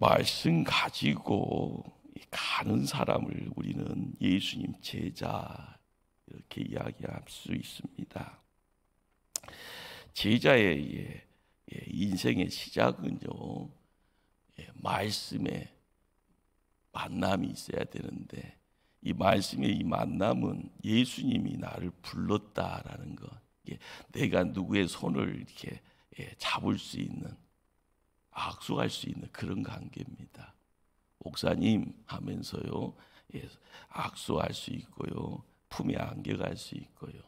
말씀 가지고 가는 사람을 우리는 예수님 제자 이렇게 이야기할 수 있습니다. 제자의 인생의 시작은요, 말씀의 만남이 있어야 되는데, 이 말씀의 이 만남은 예수님이 나를 불렀다라는 것, 내가 누구의 손을 이렇게 잡을 수 있는, 악수할 수 있는 그런 관계입니다. 목사님 하면서요, 악수할 수 있고요, 품에 안겨갈 수 있고요.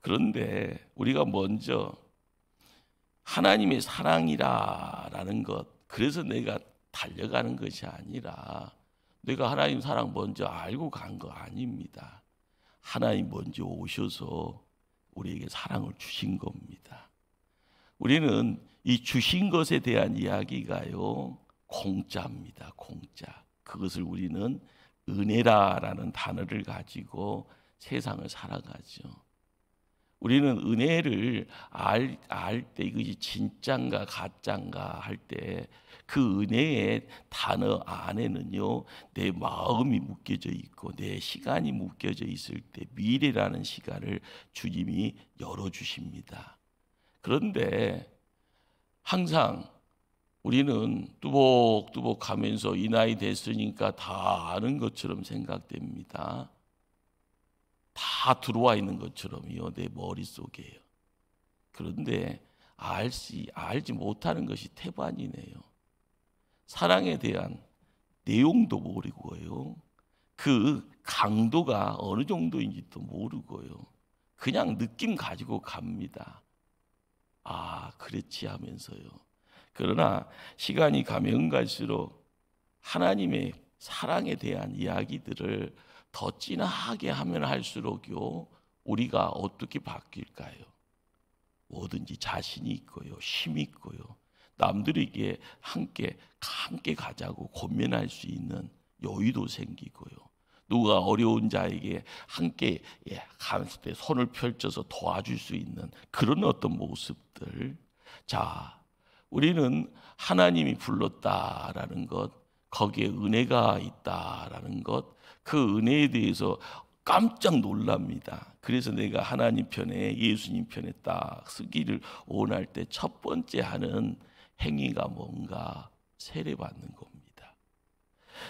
그런데 우리가 먼저 하나님의 사랑이라는 것, 그래서 내가 달려가는 것이 아니라 내가 하나님 사랑 먼저 알고 간 거 아닙니다. 하나님 먼저 오셔서 우리에게 사랑을 주신 겁니다. 우리는 이 주신 것에 대한 이야기가요, 공짜입니다. 공짜. 그것을 우리는 은혜라는 단어를 가지고 세상을 살아가죠. 우리는 은혜를 알 때 이것이 진짠가 가짠가 할 때 그 은혜의 단어 안에는요, 내 마음이 묶여져 있고 내 시간이 묶여져 있을 때 미래라는 시간을 주님이 열어주십니다. 그런데 항상 우리는 뚜벅뚜벅 가면서 이 나이 됐으니까 다 아는 것처럼 생각됩니다. 다 들어와 있는 것처럼요, 내 머릿속에요. 그런데 알지 못하는 것이 태반이네요. 사랑에 대한 내용도 모르고요, 그 강도가 어느 정도인지도 모르고요, 그냥 느낌 가지고 갑니다. 아, 그렇지 하면서요. 그러나 시간이 가면 갈수록 하나님의 사랑에 대한 이야기들을 더 진하게 하면 할수록요, 우리가 어떻게 바뀔까요? 뭐든지 자신이 있고요, 힘이 있고요, 남들에게 함께 가자고 권면할 수 있는 여유도 생기고요, 누가 어려운 자에게 함께 갔을 때 손을 펼쳐서 도와줄 수 있는 그런 어떤 모습들. 자, 우리는 하나님이 불렀다라는 것, 거기에 은혜가 있다라는 것, 그 은혜에 대해서 깜짝 놀랍니다. 그래서 내가 하나님 편에, 예수님 편에 딱 서기를 원할 때 첫 번째 하는 행위가 뭔가? 세례받는 겁니다.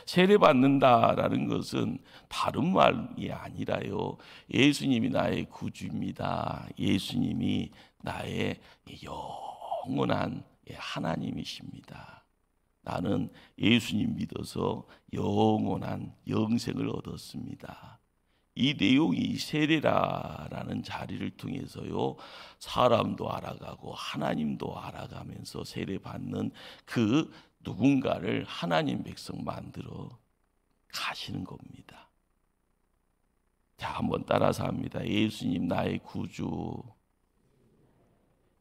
세례받는다라는 것은 다른 말이 아니라요, 예수님이 나의 구주입니다. 예수님이 나의 영원한 하나님이십니다. 나는 예수님 믿어서 영원한 영생을 얻었습니다. 이 내용이 세례라는 자리를 통해서요, 사람도 알아가고 하나님도 알아가면서 세례받는 그 누군가를 하나님 백성 만들어 가시는 겁니다. 자, 한번 따라서 합니다. 예수님 나의 구주,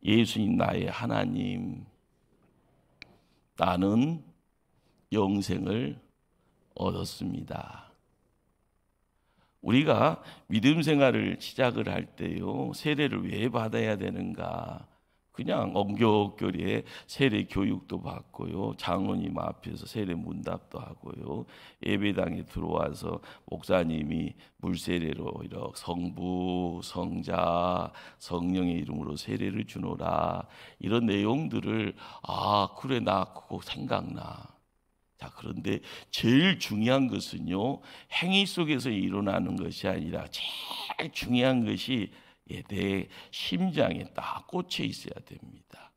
예수님 나의 하나님, 나는 영생을 얻었습니다. 우리가 믿음 생활을 시작을 할 때요, 세례를 왜 받아야 되는가? 그냥 엄격하게 세례 교육도 받고요, 장로님 앞에서 세례 문답도 하고요, 예배당에 들어와서 목사님이 물세례로 이렇게 성부, 성자, 성령의 이름으로 세례를 주노라, 이런 내용들을 그래, 나 그거 생각나. 자, 그런데 제일 중요한 것은요, 행위 속에서 일어나는 것이 아니라 제일 중요한 것이 내 심장에 딱 꽂혀 있어야 됩니다.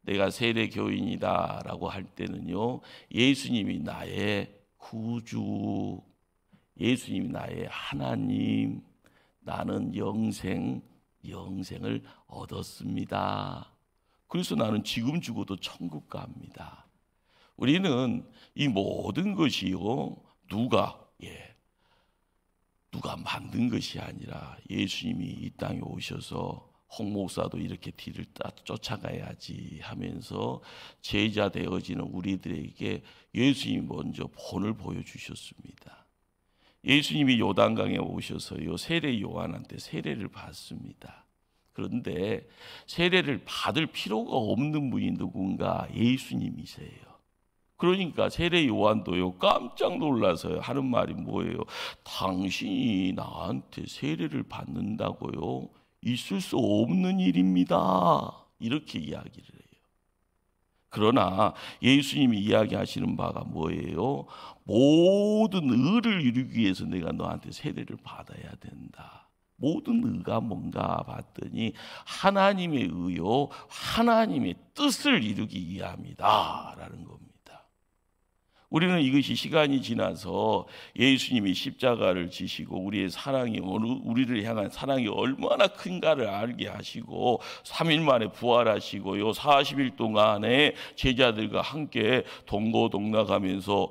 내가 세례 교인이다라고 할 때는요, 예수님이 나의 구주, 예수님이 나의 하나님, 나는 영생을 얻었습니다. 그래서 나는 지금 죽어도 천국 갑니다. 우리는 이 모든 것이요, 누가 만든 것이 아니라 예수님이 이 땅에 오셔서 홍 목사도 이렇게 뒤를 쫓아가야지 하면서 제자 되어지는 우리들에게 예수님이 먼저 본을 보여주셨습니다. 예수님이 요단강에 오셔서요, 세례 요한한테 세례를 받습니다. 그런데 세례를 받을 필요가 없는 분이 누군가? 예수님이세요. 그러니까 세례 요한도요 깜짝 놀라서요 하는 말이 뭐예요? 당신이 나한테 세례를 받는다고요? 있을 수 없는 일입니다. 이렇게 이야기를 해요. 그러나 예수님이 이야기하시는 바가 뭐예요? 모든 의를 이루기 위해서 내가 너한테 세례를 받아야 된다. 모든 의가 뭔가 봤더니 하나님의 의요, 하나님의 뜻을 이루기 위함이다 라는 겁니다. 우리는 이것이 시간이 지나서 예수님이 십자가를 지시고 우리의 사랑이, 우리를 향한 사랑이 얼마나 큰가를 알게 하시고 3일 만에 부활하시고요 40일 동안에 제자들과 함께 동고동락하면서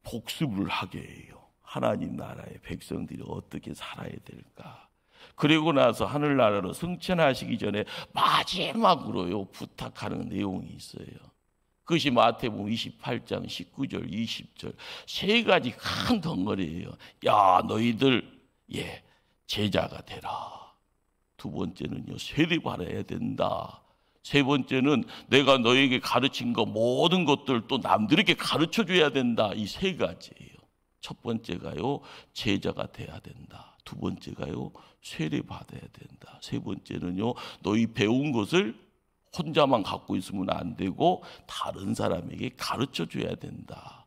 복습을 하게 해요. 하나님 나라의 백성들이 어떻게 살아야 될까. 그리고 나서 하늘나라로 승천하시기 전에 마지막으로요 부탁하는 내용이 있어요. 그것이 마태복음 28장 19절 20절 세 가지 큰 덩어리예요. 야 너희들 제자가 되라. 두 번째는요 세례받아야 된다. 세 번째는 내가 너에게 가르친 거 모든 것들 또 남들에게 가르쳐줘야 된다. 이 세 가지예요. 첫 번째가요 제자가 돼야 된다. 두 번째가요 세례받아야 된다. 세 번째는요 너희 배운 것을 혼자만 갖고 있으면 안 되고 다른 사람에게 가르쳐줘야 된다.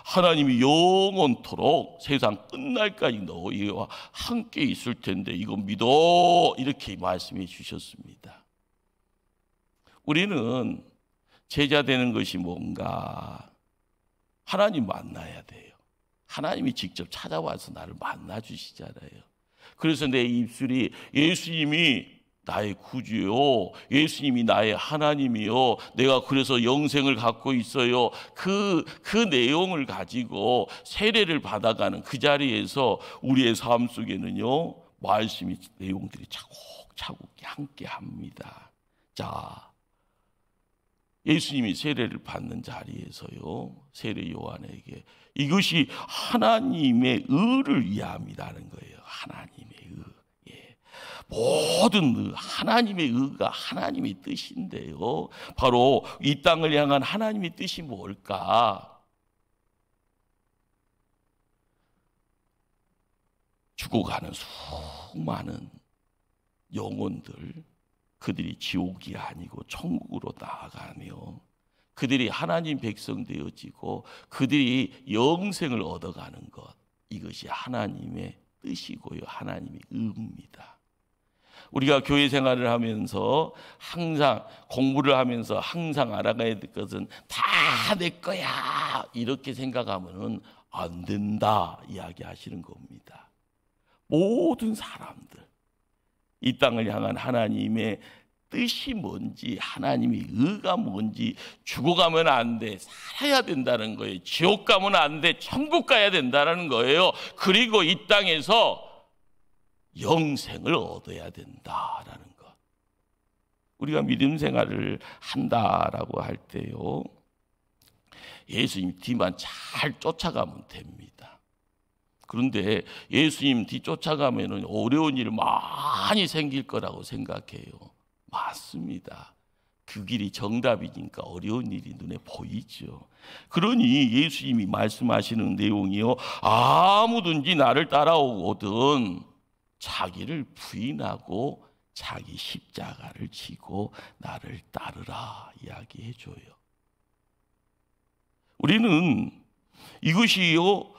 하나님이 영원토록 세상 끝날까지 너희와 함께 있을 텐데 이거 믿어. 이렇게 말씀해 주셨습니다. 우리는 제자 되는 것이 뭔가 하나님 만나야 돼요. 하나님이 직접 찾아와서 나를 만나 주시잖아요. 그래서 내 입술이 예수님이 나의 구주요, 예수님이 나의 하나님이요, 내가 그래서 영생을 갖고 있어요. 그 내용을 가지고 세례를 받아가는 그 자리에서 우리의 삶 속에는요 말씀이 내용들이 차곡차곡 함께 합니다. 자, 예수님이 세례를 받는 자리에서요 세례 요한에게 이것이 하나님의 의를 위함이라는 거예요. 하나님의 의. 모든 의, 하나님의 의가 하나님의 뜻인데요. 바로 이 땅을 향한 하나님의 뜻이 뭘까? 죽어가는 수많은 영혼들, 그들이 지옥이 아니고 천국으로 나아가며 그들이 하나님 백성 되어지고 그들이 영생을 얻어가는 것, 이것이 하나님의 뜻이고요 하나님의 의입니다. 우리가 교회 생활을 하면서 항상 공부를 하면서 항상 알아가야 될 것은 다 내 거야 이렇게 생각하면 안 된다 이야기하시는 겁니다. 모든 사람들 이 땅을 향한 하나님의 뜻이 뭔지, 하나님의 의가 뭔지, 죽어가면 안 돼, 살아야 된다는 거예요. 지옥 가면 안 돼, 천국 가야 된다는 거예요. 그리고 이 땅에서 영생을 얻어야 된다라는 것. 우리가 믿음 생활을 한다라고 할 때요 예수님 뒤만 잘 쫓아가면 됩니다. 그런데 예수님 뒤 쫓아가면 어려운 일 많이 생길 거라고 생각해요. 맞습니다. 그 길이 정답이니까 어려운 일이 눈에 보이죠. 그러니 예수님이 말씀하시는 내용이요 아무든지 나를 따라오거든 자기를 부인하고 자기 십자가를 지고 나를 따르라 이야기해줘요. 우리는 이것이요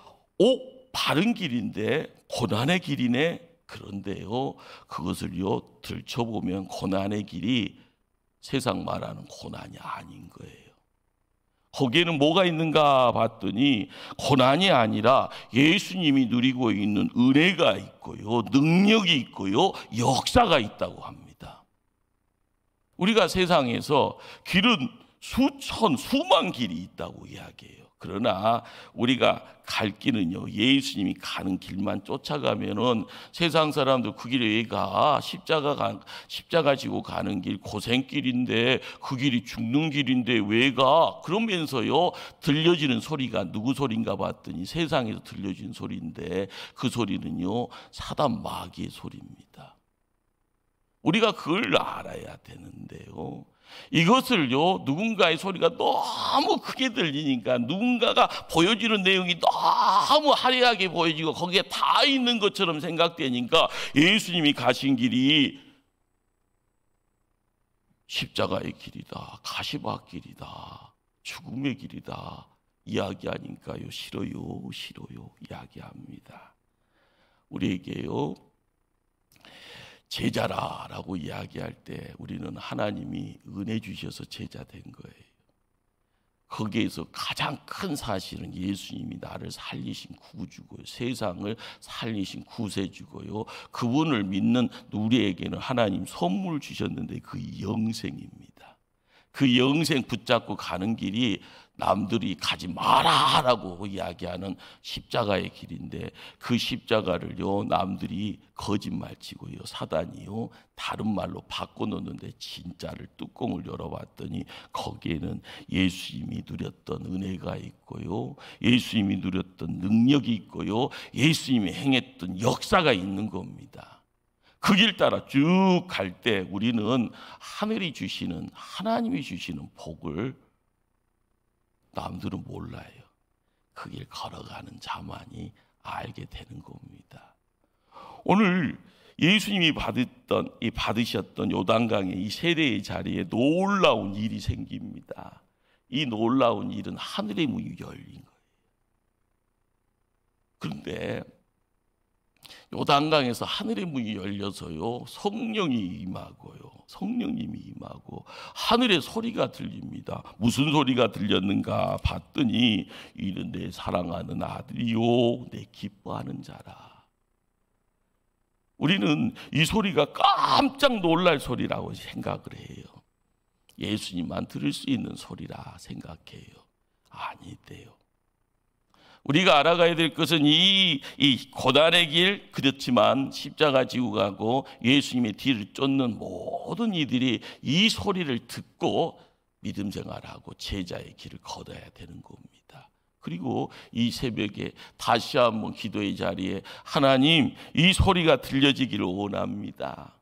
바른 길인데 고난의 길이네. 그런데요 그것을요 들춰보면 고난의 길이 세상 말하는 고난이 아닌 거예요. 거기에는 뭐가 있는가 봤더니 고난이 아니라 예수님이 누리고 있는 은혜가 있고요 능력이 있고요 역사가 있다고 합니다. 우리가 세상에서 길은 수천 수만 길이 있다고 이야기해요. 그러나 우리가 갈 길은요 예수님이 가는 길만 쫓아가면은 세상 사람들 그 길에 왜 가? 십자가 지고 가는 길 고생길인데 그 길이 죽는 길인데 왜 가? 그러면서요 들려지는 소리가 누구 소리인가 봤더니 세상에서 들려진 소리인데 그 소리는요 사단 마귀의 소리입니다. 우리가 그걸 알아야 되는데요 이것을요, 누군가의 소리가 너무 크게 들리니까, 누군가가 보여주는 내용이 너무 화려하게 보여지고 거기에 다 있는 것처럼 생각되니까 예수님이 가신 길이 십자가의 길이다, 가시밭 길이다, 죽음의 길이다 이야기하니까요, 싫어요 이야기합니다. 우리에게요, 제자라라고 이야기할 때 우리는 하나님이 은혜 주셔서 제자 된 거예요. 거기에서 가장 큰 사실은 예수님이 나를 살리신 구주고요, 세상을 살리신 구세주고요, 그분을 믿는 우리에게는 하나님 선물 주셨는데 그 영생입니다. 그 영생 붙잡고 가는 길이 남들이 가지 마라라고 이야기하는 십자가의 길인데, 그 십자가를요, 남들이 거짓말치고요, 사단이요 다른 말로 바꿔놓는데, 진짜를 뚜껑을 열어봤더니 거기에는 예수님이 누렸던 은혜가 있고요, 예수님이 누렸던 능력이 있고요, 예수님이 행했던 역사가 있는 겁니다. 그 길 따라 쭉 갈 때 우리는 하늘이 주시는, 하나님이 주시는 복을 남들은 몰라요. 그 길 걸어가는 자만이 알게 되는 겁니다. 오늘 예수님이 받으셨던 요단강의 이 세례의 자리에 놀라운 일이 생깁니다. 이 놀라운 일은 하늘의 문이 열린 거예요. 그런데 요단강에서 하늘의 문이 열려서요, 성령님이 임하고 하늘의 소리가 들립니다. 무슨 소리가 들렸는가 봤더니, 이는 내 사랑하는 아들이요 내 기뻐하는 자라. 우리는 이 소리가 깜짝 놀랄 소리라고 생각을 해요. 예수님만 들을 수 있는 소리라 생각해요. 아니대요. 우리가 알아가야 될 것은 이 고난의 길, 그렇지만 십자가 지고 가고 예수님의 뒤를 쫓는 모든 이들이 이 소리를 듣고 믿음 생활하고 제자의 길을 걸어야 되는 겁니다. 그리고 이 새벽에 다시 한번 기도의 자리에, 하나님, 이 소리가 들려지기를 원합니다.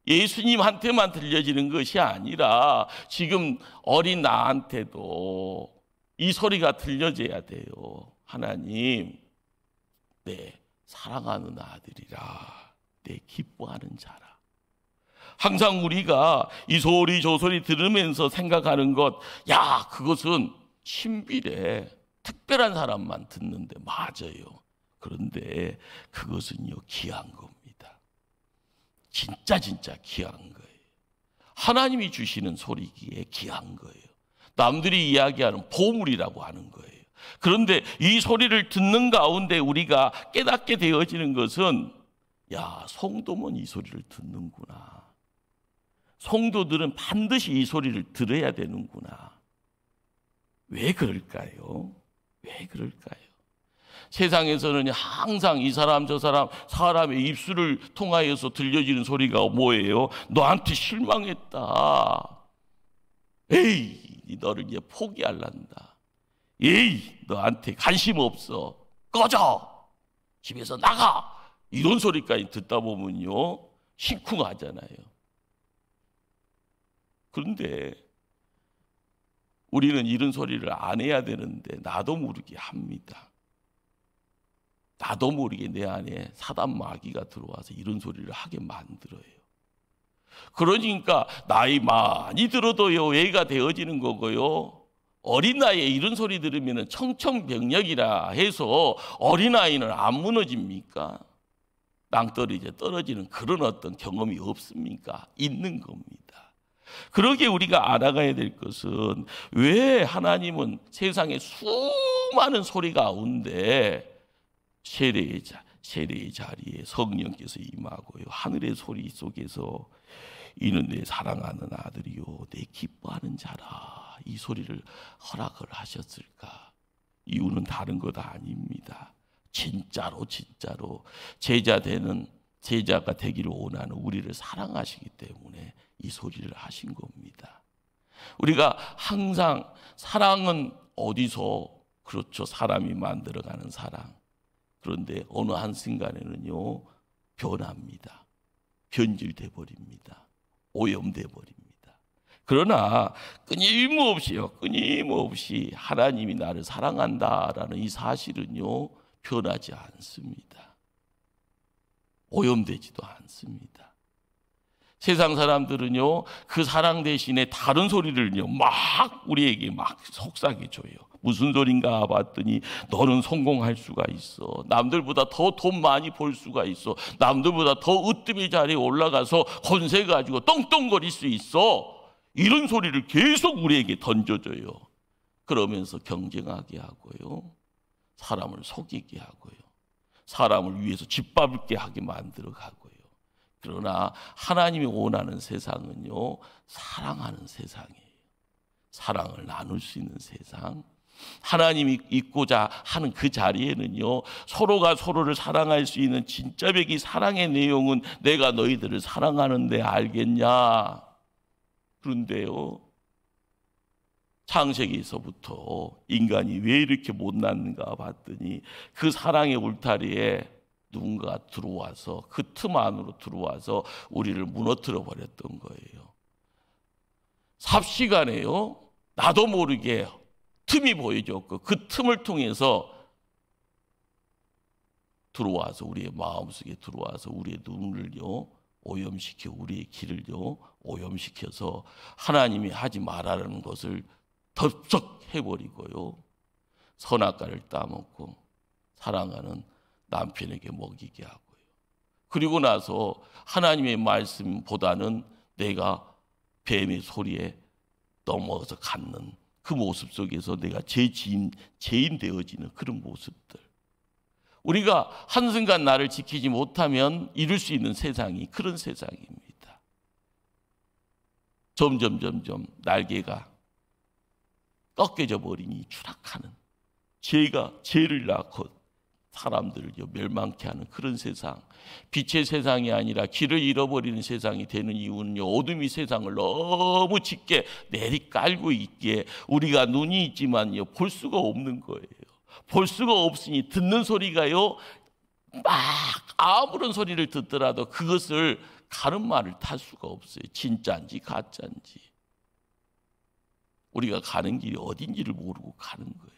예수님한테만 들려지는 것이 아니라 지금 어린 나한테도 이 소리가 들려져야 돼요. 하나님, 내 사랑하는 아들이라, 내 기뻐하는 자라. 항상 우리가 이 소리 저 소리 들으면서 생각하는 것, 야, 그것은 신비래, 특별한 사람만 듣는데, 맞아요. 그런데 그것은요, 귀한 겁니다. 진짜 귀한 거예요. 하나님이 주시는 소리기에 귀한 거예요. 남들이 이야기하는 보물이라고 하는 거예요. 그런데 이 소리를 듣는 가운데 우리가 깨닫게 되어지는 것은, 야, 성도면 이 소리를 듣는구나. 성도들은 반드시 이 소리를 들어야 되는구나. 왜 그럴까요? 세상에서는 항상 이 사람 저 사람, 사람의 입술을 통하여서 들려지는 소리가 뭐예요? 너한테 실망했다. 에이, 너를 이제 포기할란다. 에이, 너한테 관심 없어. 꺼져. 집에서 나가. 이런 소리까지 듣다 보면요, 심쿵하잖아요. 그런데 우리는 이런 소리를 안 해야 되는데 나도 모르게 합니다. 나도 모르게 내 안에 사단 마귀가 들어와서 이런 소리를 하게 만들어요. 그러니까 나이 많이 들어도요, 애가 되어지는 거고요, 어린 나이에 이런 소리 들으면 청천벽력이라 해서 어린아이는 안 무너집니까? 낭떠러지에 떨어지는 그런 어떤 경험이 없습니까? 있는 겁니다. 그러기에 우리가 알아가야 될 것은, 왜 하나님은 세상에 수많은 소리 가운데 세례의 자리에 성령께서 임하고요, 하늘의 소리 속에서 이는 내 사랑하는 아들이요 내 기뻐하는 자라, 이 소리를 허락을 하셨을까? 이유는 다른 것 아닙니다. 진짜로 제자가 되기를 원하는 우리를 사랑하시기 때문에 이 소리를 하신 겁니다. 우리가 항상 사랑은 어디서, 그렇죠, 사람이 만들어가는 사랑. 그런데 어느 한순간에는요, 변합니다. 변질돼 버립니다. 오염돼 버립니다. 그러나 끊임없이 하나님이 나를 사랑한다라는 이 사실은요, 변하지 않습니다. 오염되지도 않습니다. 세상 사람들은요, 그 사랑 대신에 다른 소리를요, 막 우리에게 막 속삭여줘요. 무슨 소린가 봤더니 너는 성공할 수가 있어. 남들보다 더 돈 많이 벌 수가 있어. 남들보다 더 으뜸의 자리에 올라가서 권세 가지고 떵떵거릴 수 있어. 이런 소리를 계속 우리에게 던져줘요. 그러면서 경쟁하게 하고요, 사람을 속이게 하고요, 사람을 위해서 짓밟게 하게 만들어 가고요. 그러나 하나님이 원하는 세상은요, 사랑하는 세상이에요. 사랑을 나눌 수 있는 세상. 하나님이 있고자 하는 그 자리에는요, 서로가 서로를 사랑할 수 있는 진짜 백이 사랑의 내용은 내가 너희들을 사랑하는데 알겠냐? 그런데요, 창세기에서부터 인간이 왜 이렇게 못났는가 봤더니 그 사랑의 울타리에 누군가 들어와서, 그 틈 안으로 들어와서 우리를 무너뜨려 버렸던 거예요. 삽시간에요, 나도 모르게 틈이 보여졌고 그 틈을 통해서 들어와서 우리의 마음속에 들어와서 우리의 눈을요 오염시켜, 우리의 길을요 오염시켜서 하나님이 하지 말라는 것을 덥석 해버리고요, 선악과를 따먹고 사랑하는 남편에게 먹이게 하고요. 그리고 나서 하나님의 말씀보다는 내가 뱀의 소리에 넘어서 갖는 그 모습 속에서 내가 죄인 되어지는 그런 모습들. 우리가 한순간 나를 지키지 못하면 이룰 수 있는 세상이 그런 세상입니다. 점점 날개가 꺾여져 버리니 추락하는, 죄를 낳고 사람들을 멸망케 하는 그런 세상. 빛의 세상이 아니라 길을 잃어버리는 세상이 되는 이유는요, 어둠이 세상을 너무 짙게 내리깔고 있기에 우리가 눈이 있지만요 볼 수가 없는 거예요. 볼 수가 없으니 듣는 소리가요, 막 아무런 소리를 듣더라도 그것을 가름말을 탈 수가 없어요. 진짜인지 가짜인지. 우리가 가는 길이 어딘지를 모르고 가는 거예요.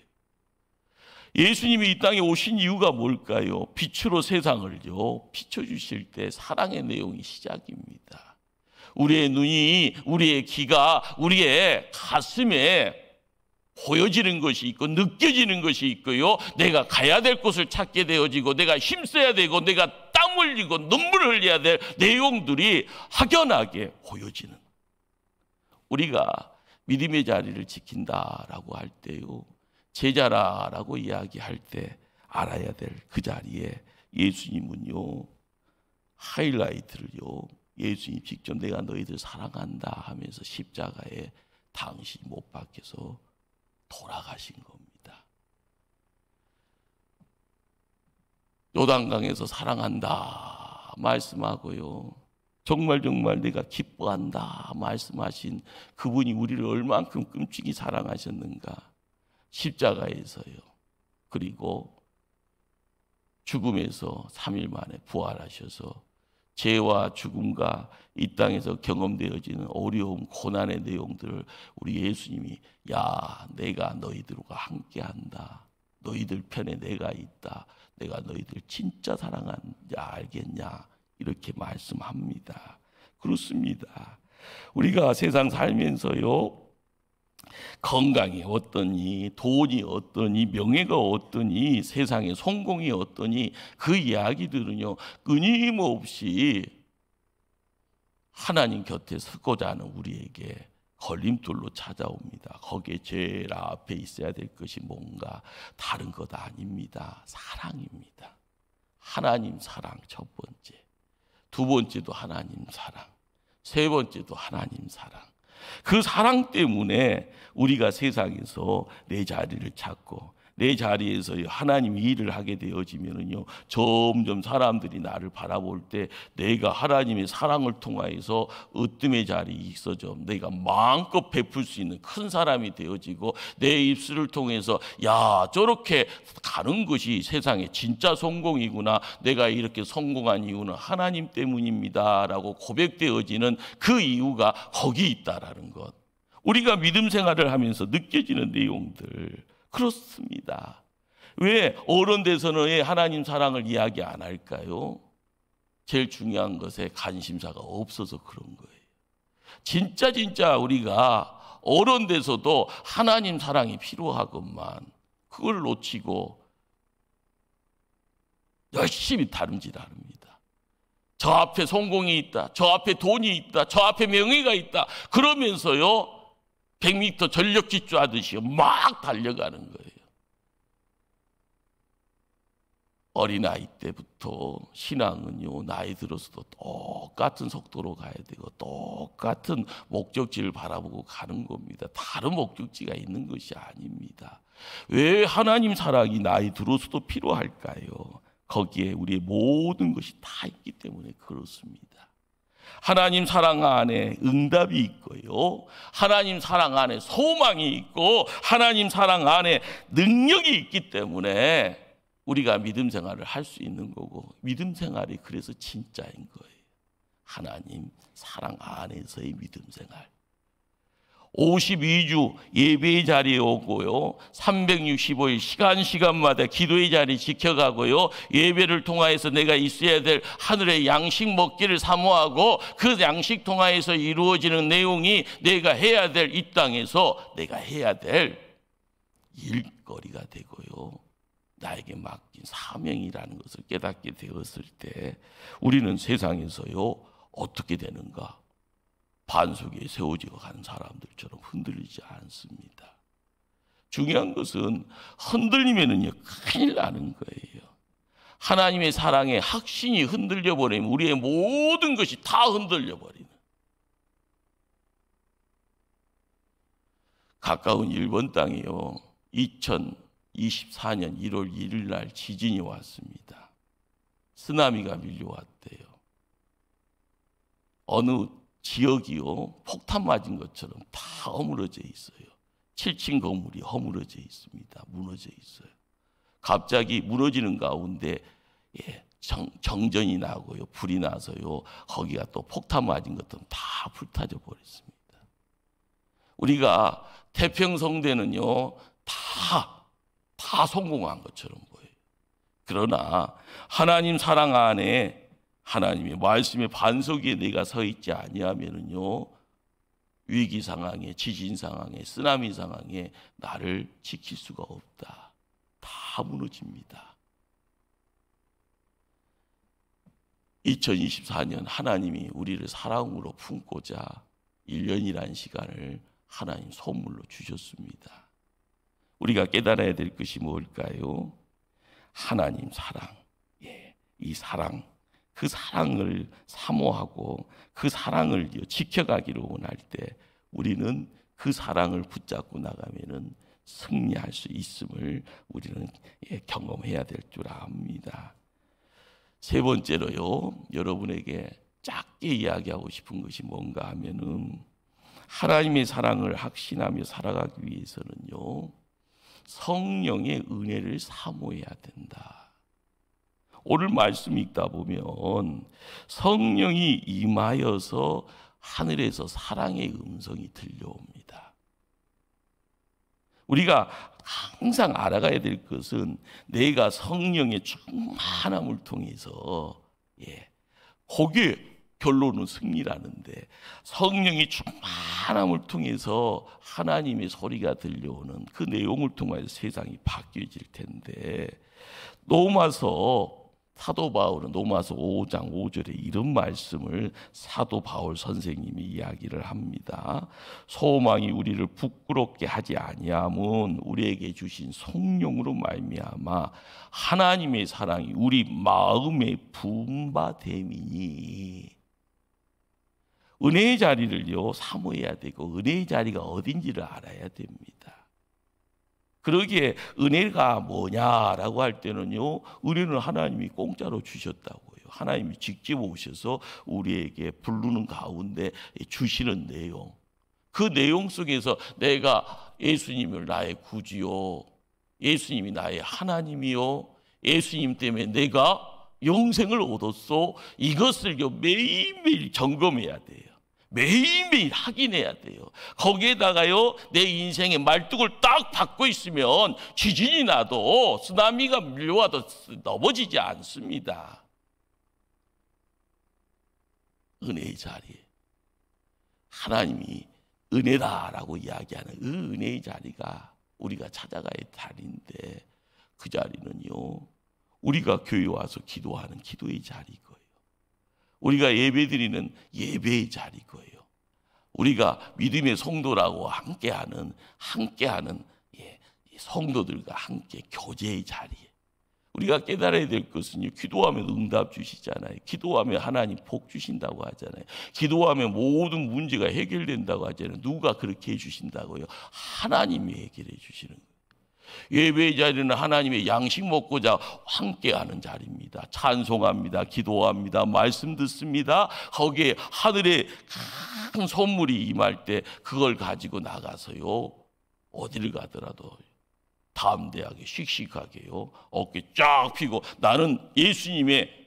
예수님이 이 땅에 오신 이유가 뭘까요? 빛으로 세상을요 비춰주실 때 사랑의 내용이 시작입니다. 우리의 눈이, 우리의 귀가, 우리의 가슴에 보여지는 것이 있고 느껴지는 것이 있고요, 내가 가야 될 곳을 찾게 되어지고 내가 힘써야 되고 내가 땀 흘리고 눈물을 흘려야 될 내용들이 확연하게 보여지는, 우리가 믿음의 자리를 지킨다라고 할 때요, 제자라라고 이야기할 때 알아야 될 그 자리에 예수님은요 하이라이트를요, 예수님 직접 내가 너희들 사랑한다 하면서 십자가에 당신이 못 박혀서 돌아가신 겁니다. 요단강에서 사랑한다 말씀하고요, 정말 내가 기뻐한다 말씀하신 그분이 우리를 얼만큼 끔찍이 사랑하셨는가. 십자가에서요, 그리고 죽음에서 3일 만에 부활하셔서 죄와 죽음과 이 땅에서 경험되어지는 어려움, 고난의 내용들을 우리 예수님이, 야, 내가 너희들과 함께한다, 너희들 편에 내가 있다, 내가 너희들 진짜 사랑하는지 알겠냐, 이렇게 말씀합니다. 그렇습니다. 우리가 세상 살면서요, 건강이 어떠니, 돈이 어떠니, 명예가 어떠니, 세상의 성공이 어떠니, 그 이야기들은요 끊임없이 하나님 곁에 서고자 하는 우리에게 걸림돌로 찾아옵니다. 거기에 제일 앞에 있어야 될 것이 뭔가 다른 것 아닙니다. 사랑입니다. 하나님 사랑 첫 번째, 두 번째도 하나님 사랑, 세 번째도 하나님 사랑. 그 사랑 때문에 우리가 세상에서 내 자리를 찾고 내 자리에서 하나님 일을 하게 되어지면은요, 점점 사람들이 나를 바라볼 때 내가 하나님의 사랑을 통하여서 으뜸의 자리에 있어져 내가 마음껏 베풀 수 있는 큰 사람이 되어지고, 내 입술을 통해서 야, 저렇게 가는 것이 세상의 진짜 성공이구나, 내가 이렇게 성공한 이유는 하나님 때문입니다 라고 고백되어지는 그 이유가 거기 있다라는 것, 우리가 믿음 생활을 하면서 느껴지는 내용들, 그렇습니다. 왜 어른 돼서는 왜 하나님 사랑을 이야기 안 할까요? 제일 중요한 것에 관심사가 없어서 그런 거예요. 진짜 우리가 어른 돼서도 하나님 사랑이 필요하건만 그걸 놓치고 열심히 다름질합니다. 저 앞에 성공이 있다, 저 앞에 돈이 있다, 저 앞에 명예가 있다 그러면서요 100m 전력 질주하듯이 막 달려가는 거예요. 어린아이 때부터 신앙은요, 나이 들어서도 똑같은 속도로 가야 되고 똑같은 목적지를 바라보고 가는 겁니다. 다른 목적지가 있는 것이 아닙니다. 왜 하나님 사랑이 나이 들어서도 필요할까요? 거기에 우리의 모든 것이 다 있기 때문에 그렇습니다. 하나님 사랑 안에 응답이 있고요, 하나님 사랑 안에 소망이 있고, 하나님 사랑 안에 능력이 있기 때문에 우리가 믿음 생활을 할 수 있는 거고, 믿음 생활이 그래서 진짜인 거예요. 하나님 사랑 안에서의 믿음 생활. 52주 예배의 자리에 오고요, 365일 시간마다 기도의 자리 지켜가고요, 예배를 통하여서 내가 있어야 될 하늘의 양식 먹기를 사모하고, 그 양식 통하여서 이루어지는 내용이 내가 해야 될 이 땅에서 내가 해야 될 일거리가 되고요, 나에게 맡긴 사명이라는 것을 깨닫게 되었을 때 우리는 세상에서요 어떻게 되는가? 반석에 세워지고 가는 사람들처럼 흔들리지 않습니다. 중요한 것은 흔들리면은요 큰일 나는 거예요. 하나님의 사랑에 확신이 흔들려 버리면 우리의 모든 것이 다 흔들려 버리는. 가까운 일본 땅이요 2024년 1월 1일 날 지진이 왔습니다. 쓰나미가 밀려왔대요. 어느 지역이요 폭탄 맞은 것처럼 다 허물어져 있어요. 7층 건물이 허물어져 있습니다. 무너져 있어요. 갑자기 무너지는 가운데 정전이 나고요, 불이 나서요 거기가 또 폭탄 맞은 것처럼 다 불타져 버렸습니다. 우리가 태평성대는요 다 성공한 것처럼 보여요. 그러나 하나님 사랑 안에 하나님의 말씀의 반석 위에 내가 서 있지 아니하면은요 위기 상황에, 지진 상황에, 쓰나미 상황에 나를 지킬 수가 없다. 다 무너집니다. 2024년 하나님이 우리를 사랑으로 품고자 1년이라는 시간을 하나님 선물로 주셨습니다. 우리가 깨달아야 될 것이 뭘까요? 하나님 사랑, 이 사랑, 그 사랑을 사모하고 그 사랑을 지켜가기를 원할 때 우리는 그 사랑을 붙잡고 나가면은 승리할 수 있음을 우리는 경험해야 될 줄 압니다. 세 번째로요, 여러분에게 짧게 이야기하고 싶은 것이 뭔가 하면은 하나님의 사랑을 확신하며 살아가기 위해서는요 성령의 은혜를 사모해야 된다. 오늘 말씀 읽다 보면 성령이 임하여서 하늘에서 사랑의 음성이 들려옵니다. 우리가 항상 알아가야 될 것은 내가 성령의 충만함을 통해서 거기에 결론은 승리라는데, 성령이 충만함을 통해서 하나님의 소리가 들려오는 그 내용을 통해서 세상이 바뀌어질 텐데, 사도 바울은 로마서 5장 5절에 이런 말씀을 사도 바울 선생님이 이야기를 합니다. 소망이 우리를 부끄럽게 하지 아니함은 우리에게 주신 성령으로 말미암아 하나님의 사랑이 우리 마음에 부은 바 됨이니. 은혜의 자리를요 사모해야 되고, 은혜의 자리가 어딘지를 알아야 됩니다. 그러기에 은혜가 뭐냐라고 할 때는요, 은혜는 하나님이 공짜로 주셨다고요. 하나님이 직접 오셔서 우리에게 부르는 가운데 주시는 내용, 그 내용 속에서 내가 예수님을 나의 구주요, 예수님이 나의 하나님이요, 예수님 때문에 내가 영생을 얻었소, 이것을 매일매일 점검해야 돼요. 매일매일 확인해야 돼요. 거기에다가요, 내 인생의 말뚝을 딱 받고 있으면 지진이 나도 쓰나미가 밀려와도 넘어지지 않습니다. 은혜의 자리, 하나님이 은혜다라고 이야기하는 그 은혜의 자리가 우리가 찾아가야 할 자리인데, 그 자리는요, 우리가 교회 와서 기도하는 기도의 자리고요, 우리가 예배드리는 예배의 자리고요, 우리가 믿음의 성도라고 함께하는 성도들과 함께 교제의 자리에, 우리가 깨달아야 될 것은요, 기도하면 응답 주시잖아요. 기도하면 하나님 복 주신다고 하잖아요. 기도하면 모든 문제가 해결된다고 하잖아요. 누가 그렇게 해주신다고요? 하나님이 해결해 주시는 거예요. 예배의 자리는 하나님의 양식 먹고자 함께하는 자리입니다. 찬송합니다. 기도합니다. 말씀 듣습니다. 거기에 하늘의 큰 선물이 임할 때 그걸 가지고 나가서요, 어디를 가더라도 담대하게 씩씩하게요, 어깨 쫙 펴고 나는 예수님의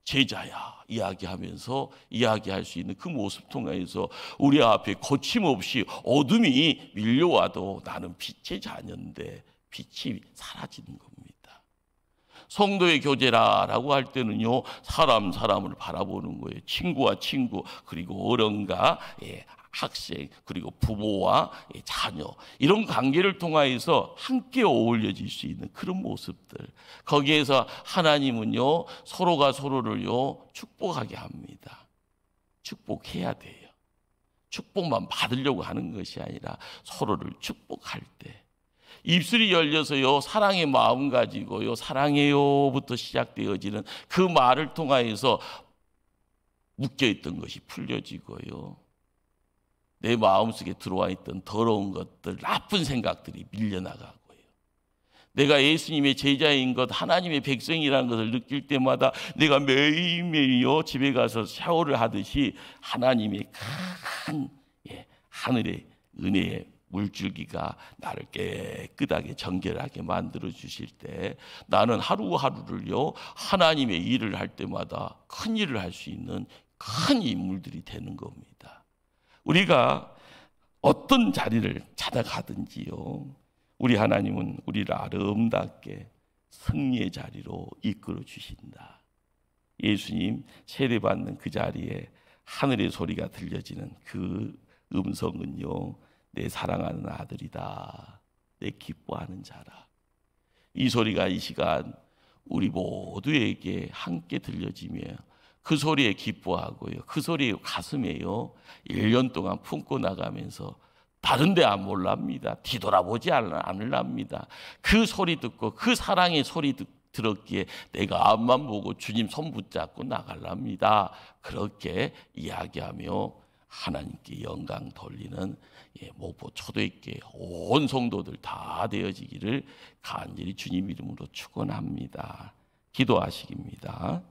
제자야 이야기하면서 이야기할 수 있는 그 모습 통해서 우리 앞에 거침없이 어둠이 밀려와도 나는 빛의 자녀인데 빛이 사라지는 겁니다. 성도의 교제라고 할 때는요, 사람을 바라보는 거예요. 친구와 친구, 그리고 어른과 학생, 그리고 부모와 자녀, 이런 관계를 통하여서 함께 어울려질 수 있는 그런 모습들, 거기에서 하나님은요, 서로가 서로를요 축복하게 합니다. 축복해야 돼요. 축복만 받으려고 하는 것이 아니라 서로를 축복할 때 입술이 열려서요, 사랑의 마음 가지고요, 사랑해요부터 시작되어지는 그 말을 통하여서 묶여있던 것이 풀려지고요, 내 마음속에 들어와 있던 더러운 것들, 나쁜 생각들이 밀려나가고요, 내가 예수님의 제자인 것, 하나님의 백성이라는 것을 느낄 때마다 내가 매일매일요 집에 가서 샤워를 하듯이 하나님의 큰 하늘의 은혜의 물줄기가 나를 깨끗하게 정결하게 만들어 주실 때, 나는 하루하루를요 하나님의 일을 할 때마다 큰 일을 할 수 있는 큰 인물들이 되는 겁니다. 우리가 어떤 자리를 찾아가든지요, 우리 하나님은 우리를 아름답게 승리의 자리로 이끌어 주신다. 예수님 세례받는 그 자리에 하늘의 소리가 들려지는 그 음성은요, 내 사랑하는 아들이다, 내 기뻐하는 자라. 이 소리가 이 시간 우리 모두에게 함께 들려지며 그 소리에 기뻐하고요, 그 소리에 가슴에요 1년 동안 품고 나가면서 다른 데 안 몰랍니다. 뒤돌아보지 않으랍니다. 그 소리 듣고 그 사랑의 소리 들었기에 내가 앞만 보고 주님 손 붙잡고 나갈랍니다. 그렇게 이야기하며 하나님께 영광 돌리는 목포 초대교회 온 성도들 다 되어지기를 간절히 주님 이름으로 축원합니다. 기도하시기입니다.